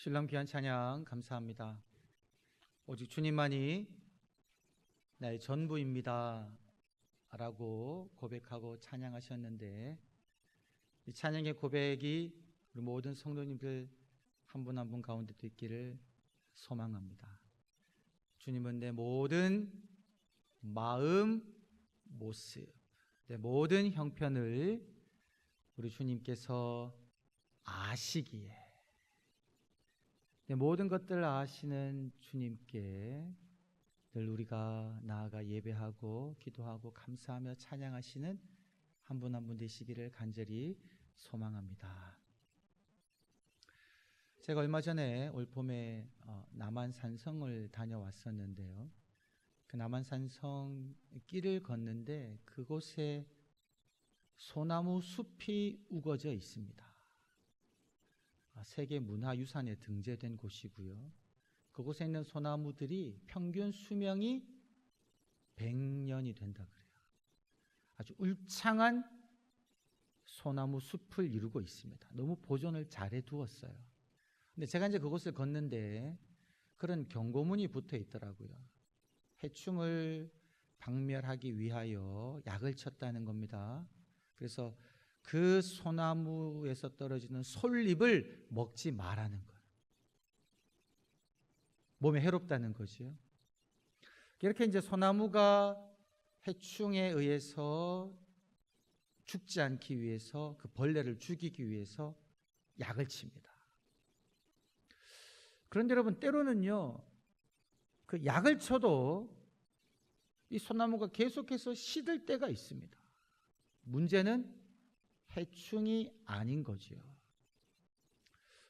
신랑 귀한 찬양 감사합니다. 오직 주님만이 나의 전부입니다 라고 고백하고 찬양하셨는데, 이 찬양의 고백이 우리 모든 성도님들 한 분 한 분 가운데도 있기를 소망합니다. 주님은 내 모든 마음, 모습, 내 모든 형편을 우리 주님께서 아시기에, 내 모든 것들을 아시는 주님께 늘 우리가 나아가 예배하고 기도하고 감사하며 찬양하시는 한 분 한 분 되시기를 간절히 소망합니다. 제가 얼마 전에 올 봄에 남한산성을 다녀왔었는데요, 그 남한산성 길을 걷는데 그곳에 소나무 숲이 우거져 있습니다. 세계 문화유산에 등재된 곳이고요, 그곳에 있는 소나무들이 평균 수명이 100년이 된다 그래요. 아주 울창한 소나무 숲을 이루고 있습니다. 너무 보존을 잘 해두었어요. 근데 제가 이제 그곳을 걷는데 그런 경고문이 붙어 있더라고요. 해충을 박멸하기 위하여 약을 쳤다는 겁니다. 그래서 그 소나무에서 떨어지는 솔잎을 먹지 말라는 거예요. 몸에 해롭다는 거죠. 이렇게 이제 소나무가 해충에 의해서 죽지 않기 위해서, 그 벌레를 죽이기 위해서 약을 칩니다. 그런데 여러분, 때로는요, 그 약을 쳐도 이 소나무가 계속해서 시들 때가 있습니다. 문제는 해충이 아닌 거지요.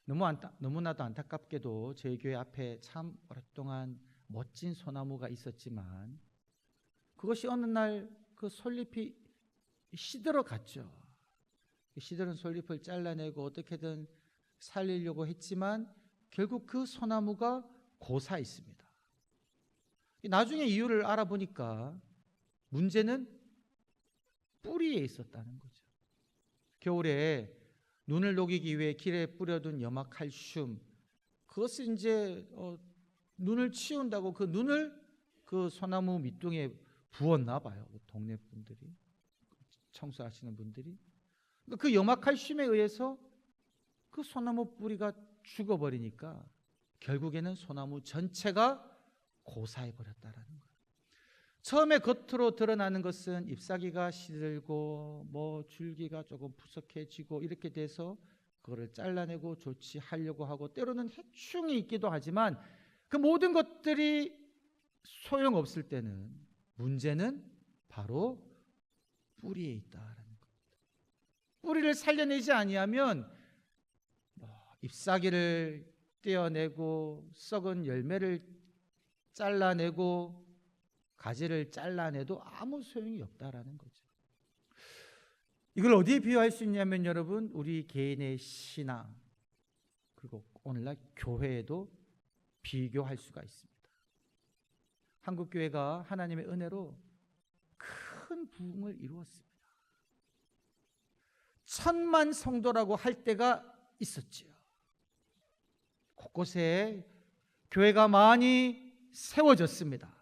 너무나도 안타깝게도 저희 교회 앞에 참 오랫동안 멋진 소나무가 있었지만 그것이 어느 날 그 솔잎이 시들어 갔죠. 시들은 솔잎을 잘라내고 어떻게든 살리려고 했지만 결국 그 소나무가 고사했습니다. 나중에 이유를 알아보니까 문제는 뿌리에 있었다는 거죠. 겨울에 눈을 녹이기 위해 길에 뿌려둔 염화칼슘, 그것을 이제 눈을 치운다고 그 눈을 그 소나무 밑둥에 부었나 봐요. 동네 분들이, 청소하시는 분들이. 그 염화칼슘에 의해서 그 소나무 뿌리가 죽어버리니까 결국에는 소나무 전체가 고사해버렸다라는 거예요. 처음에 겉으로 드러나는 것은 잎사귀가 시들고 뭐 줄기가 조금 푸석해지고 이렇게 돼서 그거를 잘라내고 조치하려고 하고, 때로는 해충이 있기도 하지만 그 모든 것들이 소용없을 때는 문제는 바로 뿌리에 있다라는 겁니다. 뿌리를 살려내지 아니하면 잎사귀를 떼어내고 썩은 열매를 잘라내고 가지를 잘라내도 아무 소용이 없다라는 거죠. 이걸 어디에 비유할 수 있냐면 여러분, 우리 개인의 신앙, 그리고 오늘날 교회에도 비교할 수가 있습니다. 한국교회가 하나님의 은혜로 큰 부흥을 이루었습니다. 1000만 성도라고 할 때가 있었지요. 곳곳에 교회가 많이 세워졌습니다.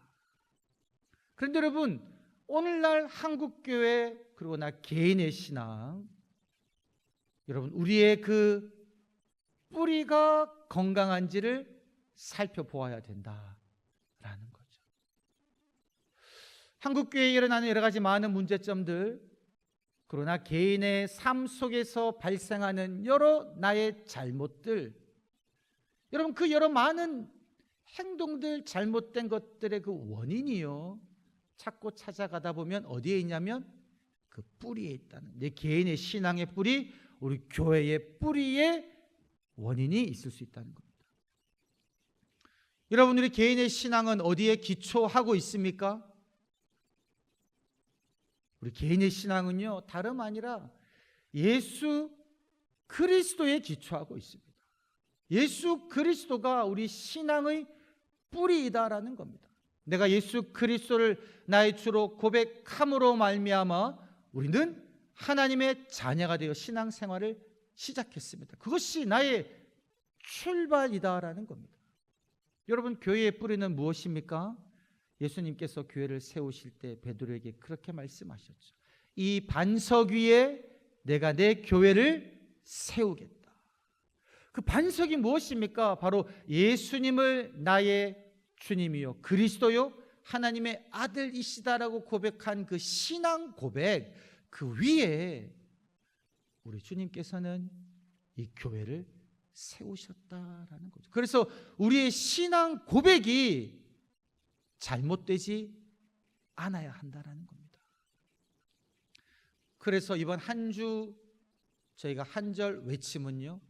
그런데 여러분, 오늘날 한국교회, 그리고 나 개인의 신앙, 여러분, 우리의 그 뿌리가 건강한지를 살펴보아야 된다라는 거죠. 한국교회에 일어나는 여러 가지 많은 문제점들, 그러나 개인의 삶 속에서 발생하는 여러 나의 잘못들, 여러분, 그 여러 많은 행동들, 잘못된 것들의 그 원인이요, 찾고 찾아가다 보면 어디에 있냐면 그 뿌리에 있다는, 내 개인의 신앙의 뿌리, 우리 교회의 뿌리에 원인이 있을 수 있다는 겁니다. 여러분, 우리 개인의 신앙은 어디에 기초하고 있습니까? 우리 개인의 신앙은요, 다름 아니라 예수 그리스도에 기초하고 있습니다. 예수 그리스도가 우리 신앙의 뿌리이다라는 겁니다. 내가 예수 그리스도를 나의 주로 고백함으로 말미암아 우리는 하나님의 자녀가 되어 신앙생활을 시작했습니다. 그것이 나의 출발이다라는 겁니다. 여러분, 교회의 뿌리는 무엇입니까? 예수님께서 교회를 세우실 때 베드로에게 그렇게 말씀하셨죠. 이 반석 위에 내가 내 교회를 세우겠다. 그 반석이 무엇입니까? 바로 예수님을 나의 주님이요 그리스도요 하나님의 아들이시다라고 고백한 그 신앙 고백, 그 위에 우리 주님께서는 이 교회를 세우셨다라는 거죠. 그래서 우리의 신앙 고백이 잘못되지 않아야 한다라는 겁니다. 그래서 이번 한 주 저희가 한절 외침은요,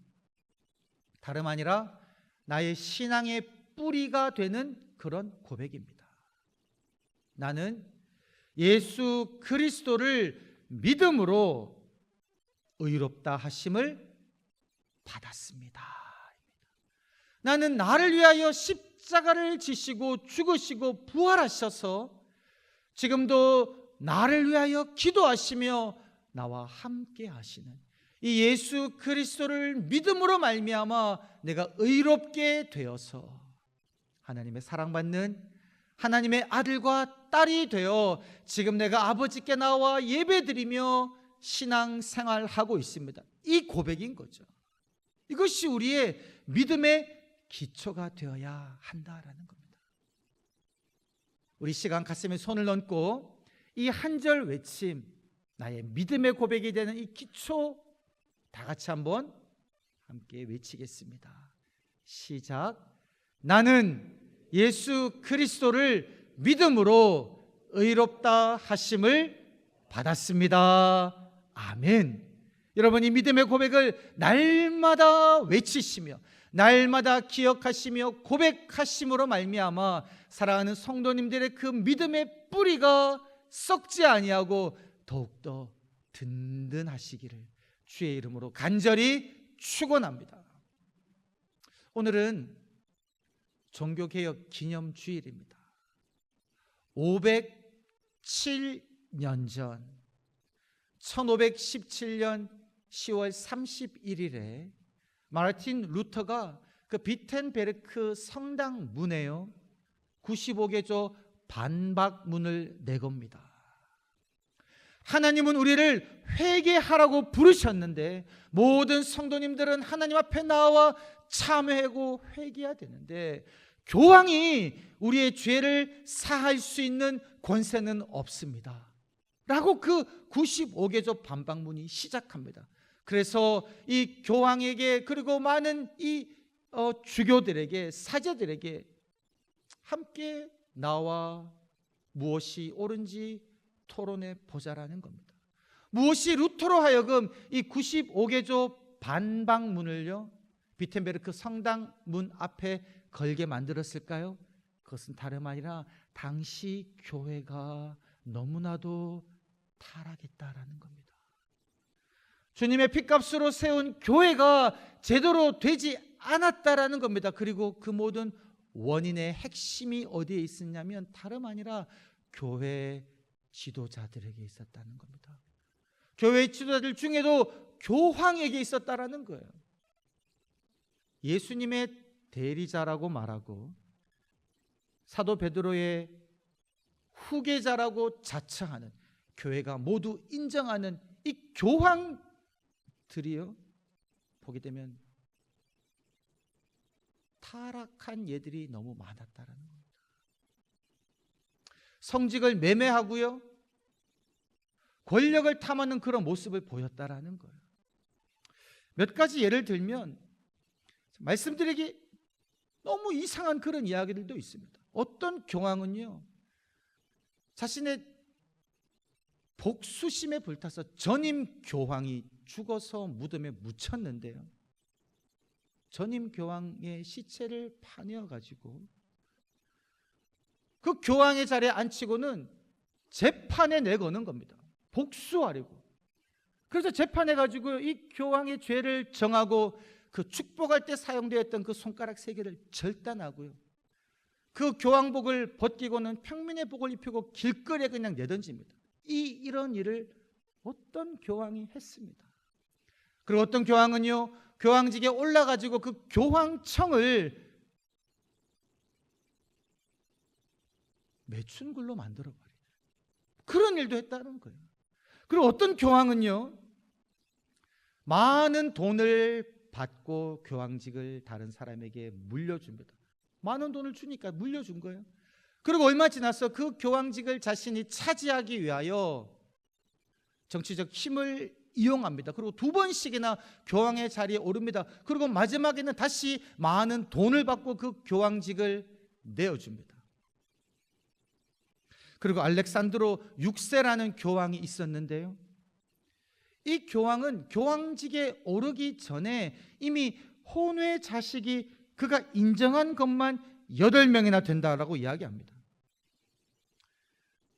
다름 아니라 나의 신앙의 뿌리가 되는 그런 고백입니다. 나는 예수 그리스도를 믿음으로 의롭다 하심을 받았습니다. 나는 나를 위하여 십자가를 지시고 죽으시고 부활하셔서 지금도 나를 위하여 기도하시며 나와 함께 하시는 이 예수 그리스도를 믿음으로 말미암아 내가 의롭게 되어서 하나님의 사랑받는 하나님의 아들과 딸이 되어 지금 내가 아버지께 나와 예배드리며 신앙생활하고 있습니다. 이 고백인 거죠. 이것이 우리의 믿음의 기초가 되어야 한다라는 겁니다. 우리 시간 가슴에 손을 얹고 이 한 절 외침, 나의 믿음의 고백이 되는 이 기초 다 같이 한번 함께 외치겠습니다. 시작. 나는 예수 그리스도를 믿음으로 의롭다 하심을 받았습니다. 아멘. 여러분, 이 믿음의 고백을 날마다 외치시며 날마다 기억하시며 고백하심으로 말미암아 사랑하는 성도님들의 그 믿음의 뿌리가 썩지 아니하고 더욱더 든든하시기를 주의 이름으로 간절히 축원합니다. 오늘은 종교개혁 기념주일입니다. 507년 전 1517년 10월 31일에 마르틴 루터가 그 비텐베르크 성당 문에요 95개조 반박문을 내겁니다. 하나님은 우리를 회개하라고 부르셨는데 모든 성도님들은 하나님 앞에 나와 참회하고 회개해야 되는데 교황이 우리의 죄를 사할 수 있는 권세는 없습니다 라고 그 95개조 반박문이 시작합니다. 그래서 이 교황에게 그리고 많은 이 주교들에게 사제들에게 함께 나와 무엇이 옳은지 토론해 보자라는 겁니다. 무엇이 루터로 하여금 이 95개조 반박문을요 비텐베르크 성당 문 앞에 걸게 만들었을까요? 그것은 다름 아니라 당시 교회가 너무나도 타락했다라는 겁니다. 주님의 핏값으로 세운 교회가 제대로 되지 않았다라는 겁니다. 그리고 그 모든 원인의 핵심이 어디에 있었냐면 다름 아니라 교회 지도자들에게 있었다는 겁니다. 교회 지도자들 중에도 교황에게 있었다라는 거예요. 예수님의 대리자라고 말하고 사도 베드로의 후계자라고 자처하는 교회가 모두 인정하는 이 교황들이요 보게 되면 타락한 예들이 너무 많았다라는 겁니다. 성직을 매매하고요 권력을 탐하는 그런 모습을 보였다라는 거예요. 몇 가지 예를 들면 말씀드리기 너무 이상한 그런 이야기들도 있습니다. 어떤 교황은요 자신의 복수심에 불타서 전임 교황이 죽어서 무덤에 묻혔는데요 전임 교황의 시체를 파내어 가지고 그 교황의 자리에 앉히고는 재판에 내거는 겁니다. 복수하려고. 그래서 재판해 가지고 이 교황의 죄를 정하고 그 축복할 때 사용되었던 그 손가락 3개를 절단하고요 그 교황복을 벗기고는 평민의 복을 입히고 길거리에 그냥 내던집니다. 이런 일을 어떤 교황이 했습니다. 그리고 어떤 교황은요 교황직에 올라가지고 그 교황청을 매춘굴로 만들어버려요. 그런 일도 했다는 거예요. 그리고 어떤 교황은요, 많은 돈을 받고 교황직을 다른 사람에게 물려줍니다. 많은 돈을 주니까 물려준 거예요. 그리고 얼마 지나서 그 교황직을 자신이 차지하기 위하여 정치적 힘을 이용합니다. 그리고 2번씩이나 교황의 자리에 오릅니다. 그리고 마지막에는 다시 많은 돈을 받고 그 교황직을 내어줍니다. 그리고 알렉산드로 6세라는 교황이 있었는데요, 이 교황은 교황직에 오르기 전에 이미 혼외 자식이 그가 인정한 것만 8명이나 된다라고 이야기합니다.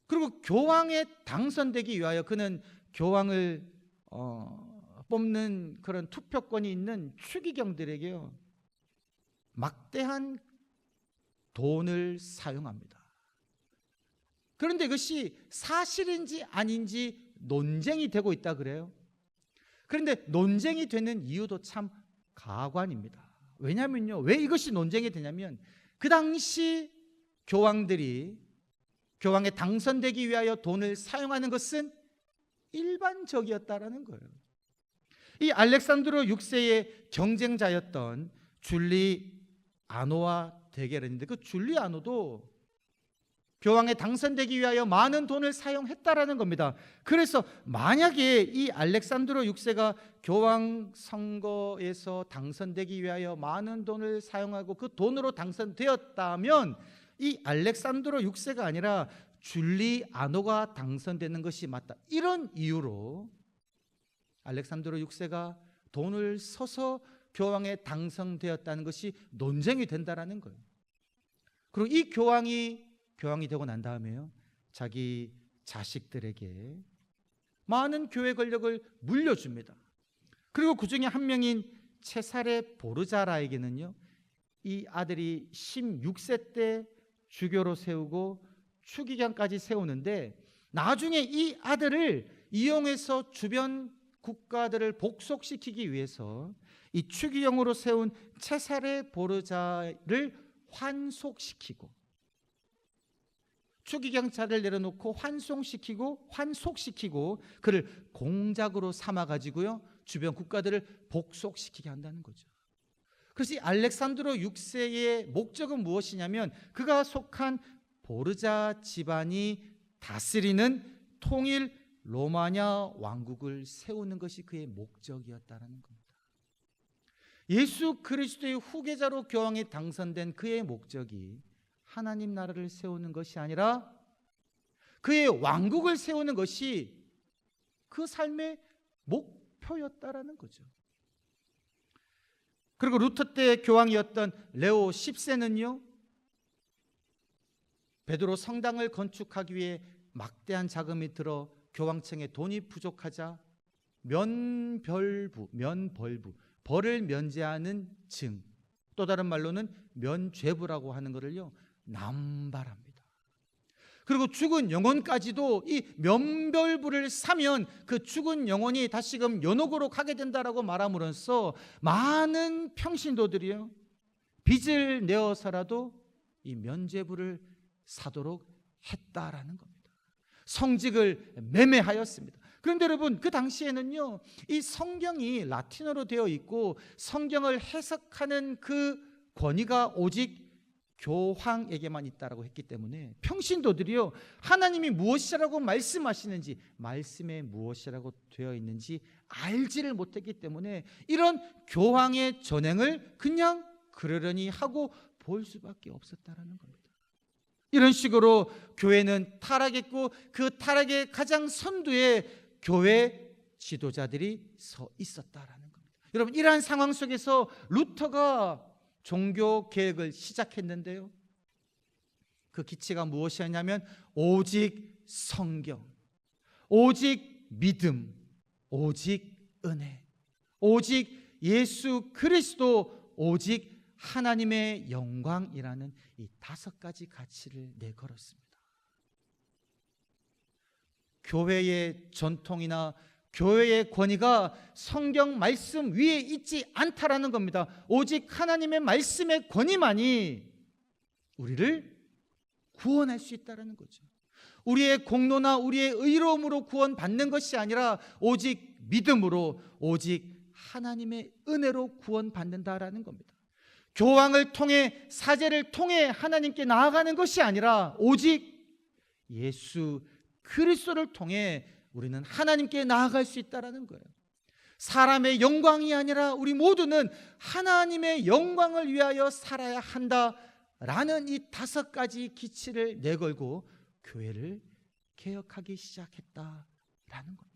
그리고 교황에 당선되기 위하여 그는 교황을 뽑는 그런 투표권이 있는 추기경들에게요, 막대한 돈을 사용합니다. 그런데 이것이 사실인지 아닌지 논쟁이 되고 있다 그래요. 그런데 논쟁이 되는 이유도 참 가관입니다. 왜냐면요, 왜 이것이 논쟁이 되냐면 그 당시 교황들이 교황에 당선되기 위하여 돈을 사용하는 것은 일반적이었다라는 거예요. 이 알렉산드로 6세의 경쟁자였던 줄리 아노와 대결을 했는데 그 줄리 아노도 교황에 당선되기 위하여 많은 돈을 사용했다라는 겁니다. 그래서 만약에 이 알렉산드로 6세가 교황 선거에서 당선되기 위하여 많은 돈을 사용하고 그 돈으로 당선되었다면 이 알렉산드로 6세가 아니라 줄리 아노가 당선되는 것이 맞다, 이런 이유로 알렉산드로 6세가 돈을 써서 교황에 당선되었다는 것이 논쟁이 된다라는 거예요. 그리고 이 교황이 되고 난 다음에요, 자기 자식들에게 많은 교회 권력을 물려줍니다. 그리고 그 중에 한 명인 체사레 보르자라에게는요, 이 아들이 16세 때 주교로 세우고 추기경까지 세우는데 나중에 이 아들을 이용해서 주변 국가들을 복속시키기 위해서 이 추기경으로 세운 체사레 보르자를 환속시키고, 추기경차를 내려놓고 환속시키고 그를 공작으로 삼아가지고요, 주변 국가들을 복속시키게 한다는 거죠. 그래서 이 알렉산드로 6세의 목적은 무엇이냐면 그가 속한 보르자 집안이 다스리는 통일 로마냐 왕국을 세우는 것이 그의 목적이었다는 겁니다. 예수 그리스도의 후계자로 교황에 당선된 그의 목적이 하나님 나라를 세우는 것이 아니라 그의 왕국을 세우는 것이 그 삶의 목표였다라는 거죠. 그리고 루터 때 교황이었던 레오 10세는요, 베드로 성당을 건축하기 위해 막대한 자금이 들어 교황청에 돈이 부족하자 면벌부, 벌을 면제하는 증, 또 다른 말로는 면죄부라고 하는 것을요, 남발합니다. 그리고 죽은 영혼까지도 이 면벌부를 사면 그 죽은 영혼이 다시금 연옥으로 가게 된다라고 말함으로써 많은 평신도들이요, 빚을 내어서라도 이 면죄부를 사도록 했다라는 겁니다. 성직을 매매하였습니다. 그런데 여러분, 그 당시에는요, 이 성경이 라틴어로 되어 있고 성경을 해석하는 그 권위가 오직 교황에게만 있다라고 했기 때문에 평신도들이요, 하나님이 무엇이라고 말씀하시는지, 말씀에 무엇이라고 되어 있는지 알지를 못했기 때문에 이런 교황의 전행을 그냥 그러려니 하고 볼 수밖에 없었다라는 겁니다. 이런 식으로 교회는 타락했고 그 타락의 가장 선두에 교회 지도자들이 서 있었다라는 겁니다. 여러분, 이러한 상황 속에서 루터가 종교 개혁을 시작했는데요, 그 기치가 무엇이었냐면 오직 성경, 오직 믿음, 오직 은혜, 오직 예수 그리스도, 오직 하나님의 영광이라는 이 5가지 가치를 내걸었습니다. 교회의 전통이나 교회의 권위가 성경 말씀 위에 있지 않다라는 겁니다. 오직 하나님의 말씀의 권위만이 우리를 구원할 수 있다는 거죠. 우리의 공로나 우리의 의로움으로 구원받는 것이 아니라 오직 믿음으로, 오직 하나님의 은혜로 구원받는다라는 겁니다. 교황을 통해, 사제를 통해 하나님께 나아가는 것이 아니라 오직 예수 그리스도를 통해 우리는 하나님께 나아갈 수 있다는 거예요. 사람의 영광이 아니라 우리 모두는 하나님의 영광을 위하여 살아야 한다라는 이 5가지 기치를 내걸고 교회를 개혁하기 시작했다라는 겁니다.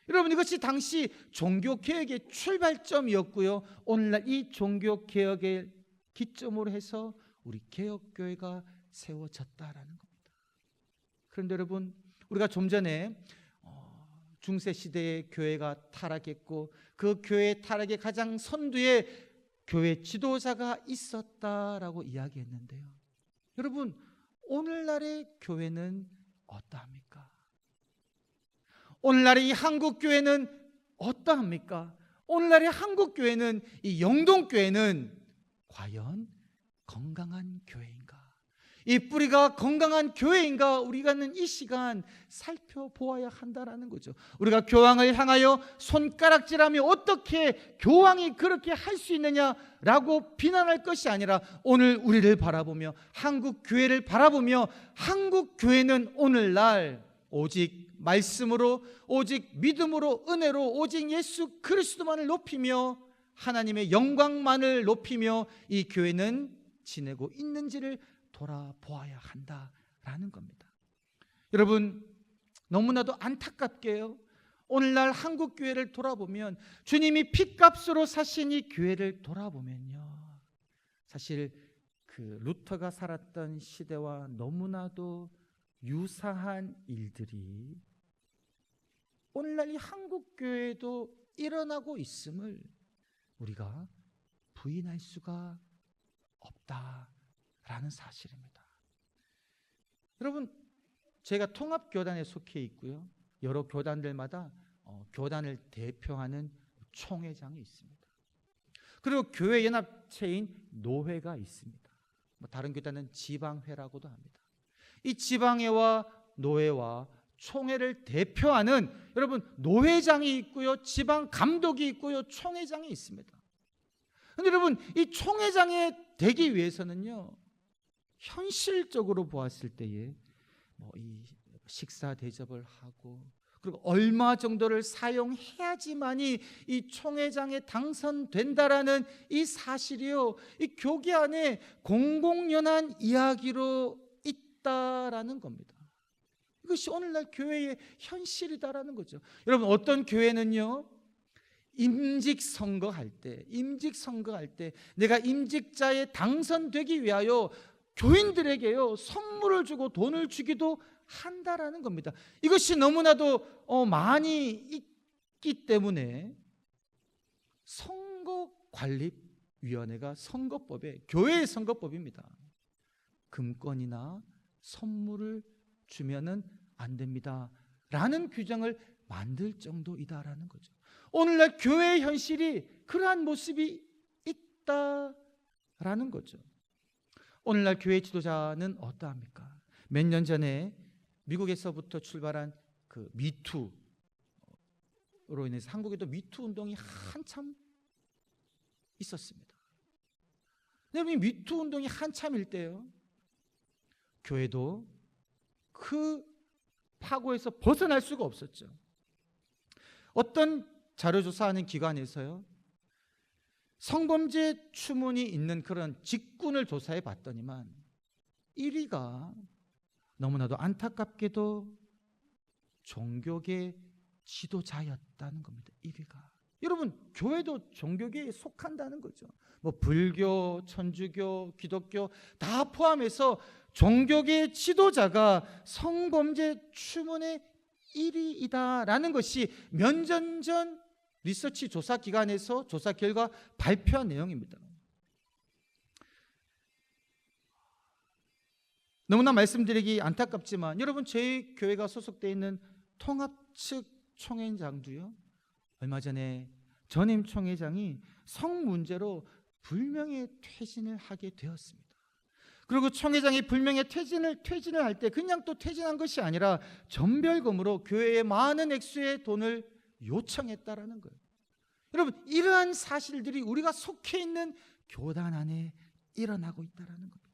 여러분, 이것이 당시 종교개혁의 출발점이었고요, 오늘날 이 종교개혁의 기점으로 해서 우리 개혁교회가 세워졌다라는 겁니다. 그런데 여러분, 우리가 좀 전에 중세시대의 교회가 타락했고 그 교회 타락의 가장 선두에 교회 지도자가 있었다라고 이야기했는데요, 여러분, 오늘날의 교회는 어떠합니까? 오늘날의 이 한국교회는 어떠합니까? 오늘날의 한국교회는, 이 영동교회는 과연 건강한 교회인가? 이 뿌리가 건강한 교회인가? 우리가는 이 시간 살펴보아야 한다라는 거죠. 우리가 교황을 향하여 손가락질하며 어떻게 교황이 그렇게 할 수 있느냐라고 비난할 것이 아니라 오늘 우리를 바라보며, 한국 교회를 바라보며, 한국 교회는 오늘날 오직 말씀으로, 오직 믿음으로, 은혜로, 오직 예수 그리스도만을 높이며 하나님의 영광만을 높이며 이 교회는 지내고 있는지를 돌아보아야 한다라는 겁니다. 여러분, 너무나도 안타깝게요, 오늘날 한국 교회를 돌아보면, 주님이 핏값으로 사신 이 교회를 돌아보면요, 사실 그 루터가 살았던 시대와 너무나도 유사한 일들이 오늘날 이 한국 교회에도 일어나고 있음을 우리가 부인할 수가 없다라는 사실입니다. 여러분, 제가 통합교단에 속해 있고요, 여러 교단들마다 교단을 대표하는 총회장이 있습니다. 그리고 교회 연합체인 노회가 있습니다. 다른 교단은 지방회라고도 합니다. 이 지방회와 노회와 총회를 대표하는, 여러분, 노회장이 있고요, 지방 감독이 있고요, 총회장이 있습니다. 그런데 여러분, 이 총회장이 되기 위해서는요, 현실적으로 보았을 때에 이 식사 대접을 하고, 그리고 얼마 정도를 사용해야지만이 이 총회장에 당선된다라는 이 사실이요, 이 교계 안에 공공연한 이야기로 있다라는 겁니다. 이것이 오늘날 교회의 현실이다라는 거죠. 여러분, 어떤 교회는요, 임직 선거할 때 내가 임직자에 당선되기 위하여 교인들에게요 선물을 주고 돈을 주기도 한다라는 겁니다. 이것이 너무나도 많이 있기 때문에 선거관리위원회가 선거법에, 교회의 선거법입니다, 금권이나 선물을 주면은 안 됩니다 라는 규정을 만들 정도이다라는 거죠. 오늘날 교회의 현실이 그러한 모습이 있다라는 거죠. 오늘날 교회 지도자는 어떠합니까? 몇 년 전에 미국에서부터 출발한 그 미투로 인해서 한국에도 미투 운동이 한참 있었습니다. 여러분, 미투 운동이 한참일 때요, 교회도 그 파고에서 벗어날 수가 없었죠. 어떤 자료조사하는 기관에서요, 성범죄 추문이 있는 그런 직군을 조사해 봤더니만 1위가 너무나도 안타깝게도 종교계 지도자였다는 겁니다. 1위가. 여러분, 교회도 종교계에 속한다는 거죠. 불교, 천주교, 기독교 다 포함해서 종교계 지도자가 성범죄 추문의 1위이다라는 것이 몇 년 전 리서치 조사 기관에서 조사 결과 발표한 내용입니다. 너무나 말씀드리기 안타깝지만 여러분, 제 교회가 소속되어 있는 통합 측 총회장도요, 얼마 전에 전임 총회장이 성 문제로 불명예 퇴진을 하게 되었습니다. 그리고 총회장이 불명예 퇴진을 할 때 그냥 또 퇴진한 것이 아니라 전별금으로 교회에 많은 액수의 돈을 요청했다라는 거예요. 여러분, 이러한 사실들이 우리가 속해 있는 교단 안에 일어나고 있다라는 겁니다.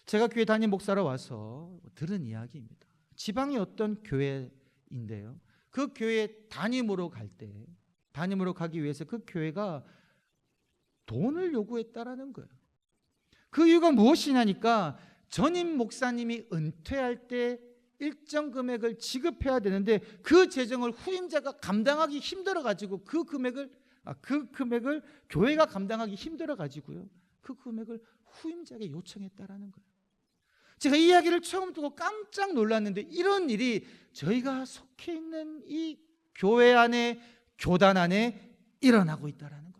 제가 교회 담임 목사로 와서 들은 이야기입니다. 지방의 어떤 교회인데요, 그 교회 담임으로 가기 위해서 그 교회가 돈을 요구했다라는 거예요. 그 이유가 무엇이냐니까, 전임 목사님이 은퇴할 때 일정 금액을 지급해야 되는데 그 재정을 후임자가 감당하기 힘들어 가지고 그 금액을 교회가 감당하기 힘들어 가지고요, 그 금액을 후임자에게 요청했다라는 거예요. 제가 이 이야기를 처음 듣고 깜짝 놀랐는데, 이런 일이 저희가 속해 있는 이 교회 안에, 교단 안에 일어나고 있다라는 겁니다.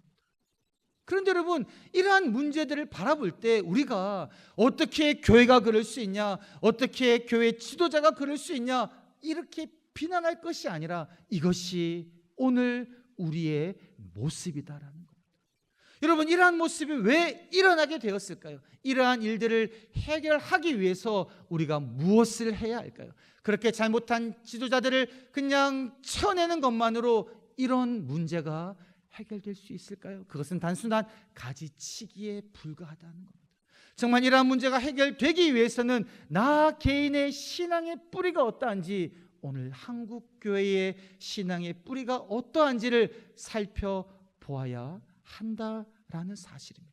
그런데 여러분, 이러한 문제들을 바라볼 때 우리가 어떻게 교회가 그럴 수 있냐, 어떻게 교회 지도자가 그럴 수 있냐, 이렇게 비난할 것이 아니라 이것이 오늘 우리의 모습이다라는 겁니다. 여러분, 이러한 모습이 왜 일어나게 되었을까요? 이러한 일들을 해결하기 위해서 우리가 무엇을 해야 할까요? 그렇게 잘못한 지도자들을 그냥 쳐내는 것만으로 이런 문제가 해결될 수 있을까요? 그것은 단순한 가지치기에 불과하다는 겁니다. 정말 이러한 문제가 해결되기 위해서는 나 개인의 신앙의 뿌리가 어떠한지, 오늘 한국교회의 신앙의 뿌리가 어떠한지를 살펴보아야 한다라는 사실입니다.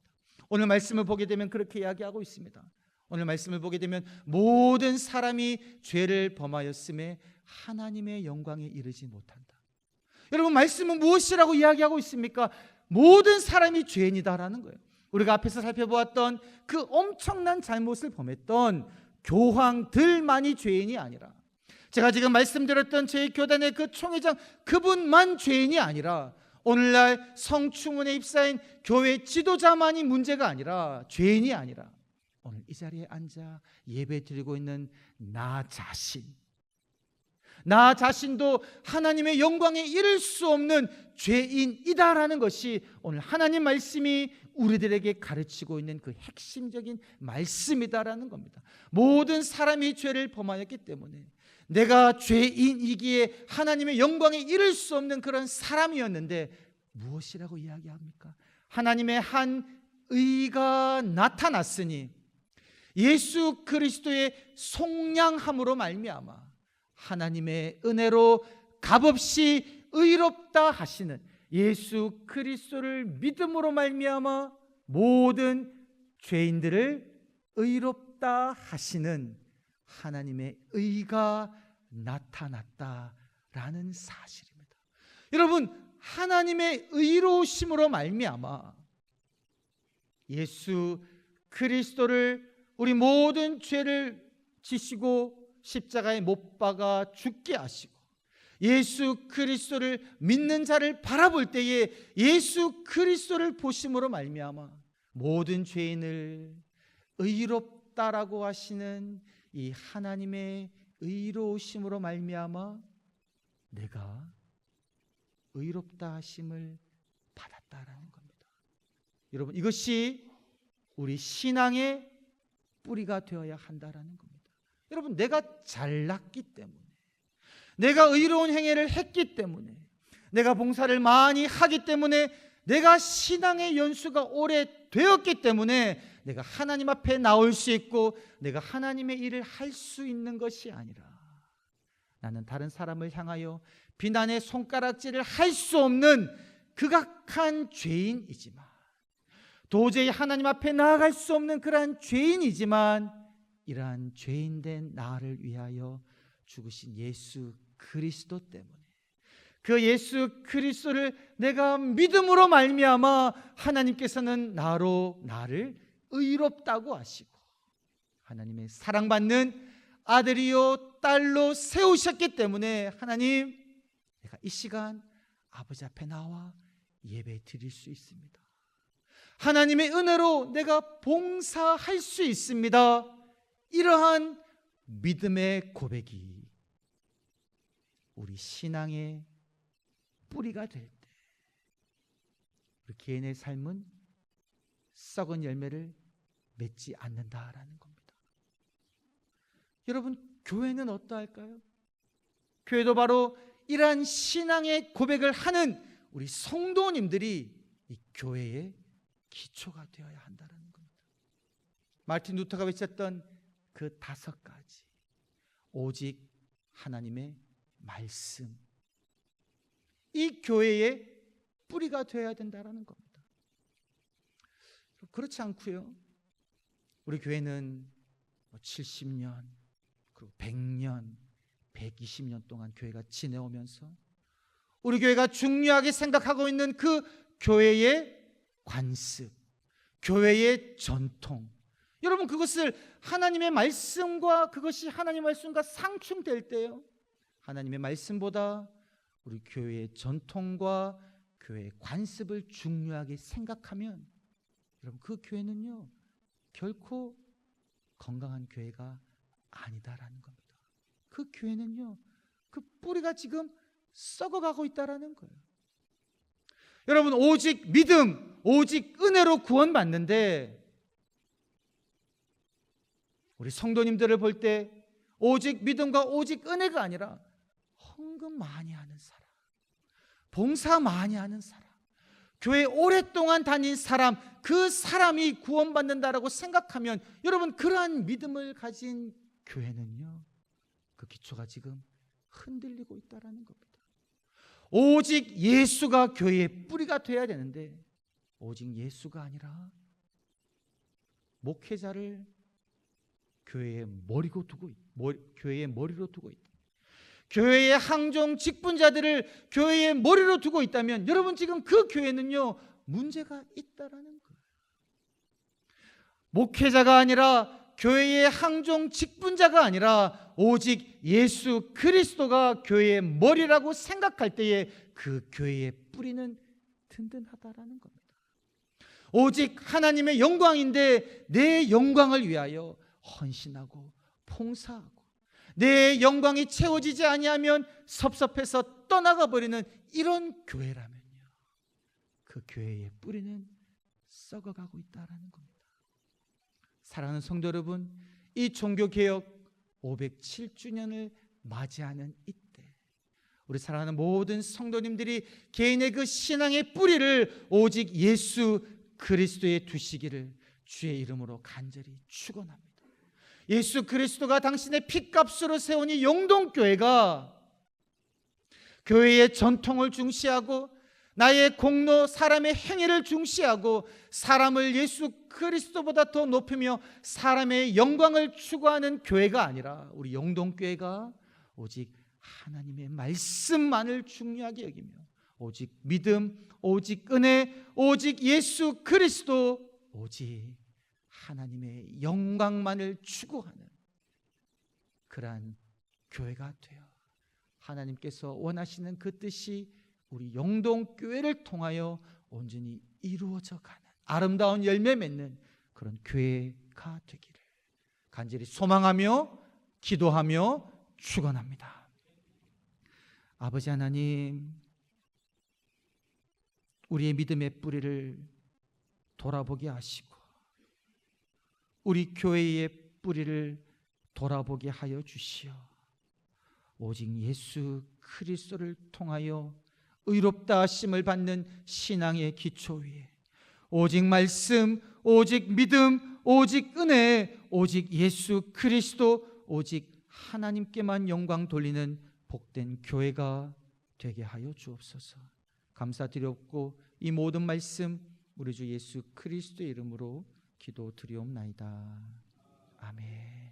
오늘 말씀을 보게 되면 그렇게 이야기하고 있습니다. 오늘 말씀을 보게 되면 모든 사람이 죄를 범하였음에 하나님의 영광에 이르지 못한다. 여러분, 말씀은 무엇이라고 이야기하고 있습니까? 모든 사람이 죄인이다라는 거예요. 우리가 앞에서 살펴보았던 그 엄청난 잘못을 범했던 교황들만이 죄인이 아니라, 제가 지금 말씀드렸던 저희 교단의 그 총회장 그분만 죄인이 아니라, 오늘날 성추문에 입사인 교회 지도자만이 문제가 아니라, 죄인이 아니라, 오늘 이 자리에 앉아 예배 드리고 있는 나 자신도 하나님의 영광에 이를 수 없는 죄인이다라는 것이 오늘 하나님 말씀이 우리들에게 가르치고 있는 그 핵심적인 말씀이다라는 겁니다. 모든 사람이 죄를 범하였기 때문에 내가 죄인이기에 하나님의 영광에 이를 수 없는 그런 사람이었는데, 무엇이라고 이야기합니까? 하나님의 한 의가 나타났으니 예수 그리스도의 속량함으로 말미암아 하나님의 은혜로 값없이 의롭다 하시는 예수 그리스도를 믿음으로 말미암아 모든 죄인들을 의롭다 하시는 하나님의 의가 나타났다라는 사실입니다. 여러분, 하나님의 의로우심으로 말미암아 예수 그리스도를 우리 모든 죄를 지시고 십자가에 못 박아 죽게 하시고 예수 그리스도를 믿는 자를 바라볼 때에 예수 그리스도를 보심으로 말미암아 모든 죄인을 의롭다라고 하시는 이 하나님의 의로우심으로 말미암아 내가 의롭다 하심을 받았다라는 겁니다. 여러분, 이것이 우리 신앙의 뿌리가 되어야 한다라는 겁니다. 여러분, 내가 잘났기 때문에, 내가 의로운 행위를 했기 때문에, 내가 봉사를 많이 하기 때문에, 내가 신앙의 연수가 오래되었기 때문에 내가 하나님 앞에 나올 수 있고 내가 하나님의 일을 할 수 있는 것이 아니라, 나는 다른 사람을 향하여 비난의 손가락질을 할 수 없는 극악한 죄인이지만, 도저히 하나님 앞에 나아갈 수 없는 그러한 죄인이지만, 이러한 죄인된 나를 위하여 죽으신 예수 그리스도 때문에, 그 예수 그리스도를 내가 믿음으로 말미암아 하나님께서는 나를 의롭다고 하시고 하나님의 사랑받는 아들이요 딸로 세우셨기 때문에, 하나님, 내가 이 시간 아버지 앞에 나와 예배 드릴 수 있습니다. 하나님의 은혜로 내가 봉사할 수 있습니다. 이러한 믿음의 고백이 우리 신앙의 뿌리가 될 때 우리 개인의 삶은 썩은 열매를 맺지 않는다라는 겁니다. 여러분, 교회는 어떠할까요? 교회도 바로 이러한 신앙의 고백을 하는 우리 성도님들이 이 교회의 기초가 되어야 한다는 겁니다. 마르틴 루터가 외쳤던 그 5가지, 오직 하나님의 말씀, 이 교회의 뿌리가 되어야 된다는 겁니다. 그렇지 않고요, 우리 교회는 70년, 그리고 100년, 120년 동안 교회가 지내오면서 우리 교회가 중요하게 생각하고 있는 그 교회의 관습, 교회의 전통, 여러분, 그것을 하나님의 말씀과 그것이 하나님의 말씀과 상충될 때요, 하나님의 말씀보다 우리 교회의 전통과 교회의 관습을 중요하게 생각하면 여러분, 그 교회는요 결코 건강한 교회가 아니다라는 겁니다. 그 교회는요, 그 뿌리가 지금 썩어가고 있다라는 거예요. 여러분, 오직 믿음, 오직 은혜로 구원받는데 우리 성도님들을 볼 때 오직 믿음과 오직 은혜가 아니라 헌금 많이 하는 사람, 봉사 많이 하는 사람, 교회 오랫동안 다닌 사람, 그 사람이 구원받는다라고 생각하면 여러분, 그러한 믿음을 가진 교회는요, 그 기초가 지금 흔들리고 있다는 겁니다. 오직 예수가 교회의 뿌리가 되어야 되는데 오직 예수가 아니라 목회자를 교회의 머리로 두고 있다. 교회의 항종 직분자들을 교회의 머리로 두고 있다면 여러분, 지금 그 교회는요 문제가 있다라는 거예요. 목회자가 아니라 교회의 항종 직분자가 아니라 오직 예수 그리스도가 교회의 머리라고 생각할 때에 그 교회의 뿌리는 든든하다라는 겁니다. 오직 하나님의 영광인데 내 영광을 위하여 헌신하고 봉사하고 내 영광이 채워지지 아니하면 섭섭해서 떠나가 버리는 이런 교회라면요, 그 교회의 뿌리는 썩어가고 있다라는 겁니다. 사랑하는 성도 여러분, 이 종교개혁 507주년을 맞이하는 이때 우리 사랑하는 모든 성도님들이 개인의 그 신앙의 뿌리를 오직 예수 그리스도에 두시기를 주의 이름으로 간절히 축원합니다. 예수 그리스도가 당신의 핏값으로 세운 이 영동교회가 교회의 전통을 중시하고 나의 공로, 사람의 행위를 중시하고 사람을 예수 그리스도보다 더 높이며 사람의 영광을 추구하는 교회가 아니라 우리 영동교회가 오직 하나님의 말씀만을 중요하게 여기며 오직 믿음, 오직 은혜, 오직 예수 그리스도, 오직 하나님의 영광만을 추구하는 그러한 교회가 되어 하나님께서 원하시는 그 뜻이 우리 영동교회를 통하여 온전히 이루어져 가는 아름다운 열매 맺는 그런 교회가 되기를 간절히 소망하며 기도하며 축원합니다. 아버지 하나님, 우리의 믿음의 뿌리를 돌아보게 하시고 우리 교회의 뿌리를 돌아보게 하여 주시어 오직 예수 그리스도를 통하여 의롭다 하심을 받는 신앙의 기초 위에 오직 말씀, 오직 믿음, 오직 은혜, 오직 예수 그리스도, 오직 하나님께만 영광 돌리는 복된 교회가 되게 하여 주옵소서. 감사드렸고 이 모든 말씀 우리 주 예수 그리스도의 이름으로 기도드리옵나이다. 아멘.